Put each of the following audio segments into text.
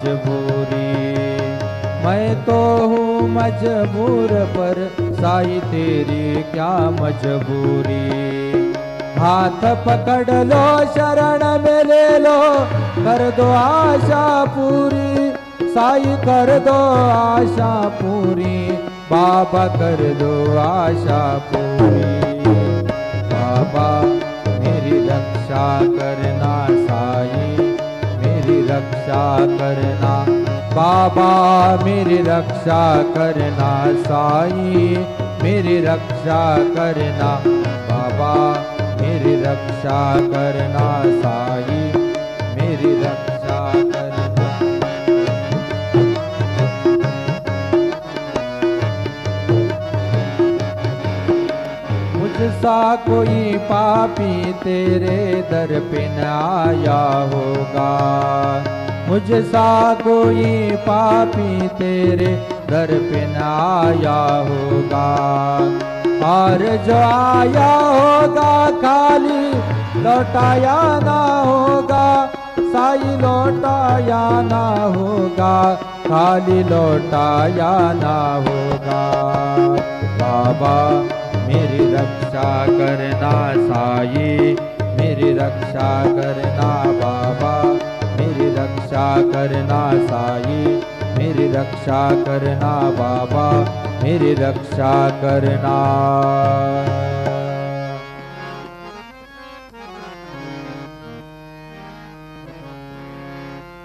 मजबूरी। मैं तो हूँ मजबूर पर साईं तेरी क्या मजबूरी। हाथ पकड़ लो शरण में ले लो, कर दो आशा पूरी। साईं कर दो आशा पूरी, बाबा कर दो आशा पूरी। बाबा मेरी रक्षा करना साईं, मेरी रक्षा करना। बाबा मेरी रक्षा करना साईं, मेरी रक्षा करना। बाबा मेरी रक्षा करना साईं, मेरी रक्षा करना। मुझसा कोई पापी तेरे दर पे न आया होगा। मुझसा कोई पापी तेरे दर पे न आया होगा। और जो आया होगा खाली लौटाया ना होगा। साईं लौटाया ना होगा, खाली लौटाया ना होगा। बाबा मेरी रक्षा करना साईं, मेरी रक्षा करना। बाबा मेरी रक्षा करना साईं, मेरी रक्षा करना। बाबा मेरी रक्षा करना।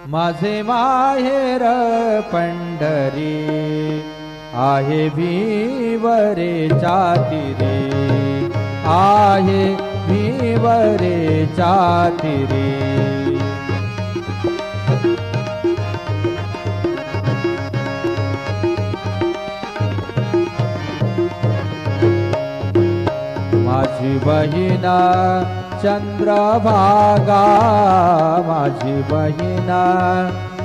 माझे माहेर पंढरी आहे भिवरेच्या तीरे, आहे भिवरेच्या तीरे। माझी बहीण चंद्रभागा, माझी बहीण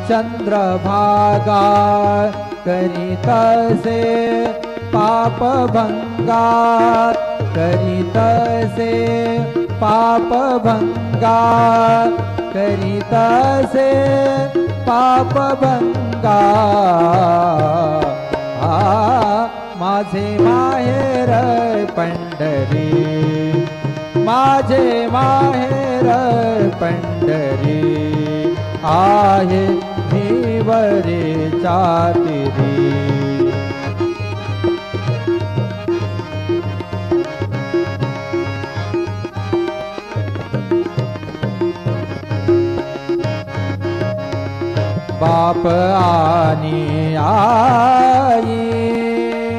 चंद्रभागा। करीतसे पापभंगा, करीतसे पापभंगा। करीतसे पापभंगा। माझे माहेर पंढरी, माझे माहेर पंढरी। आहे भिवरेच्या तीरी। बाप आणि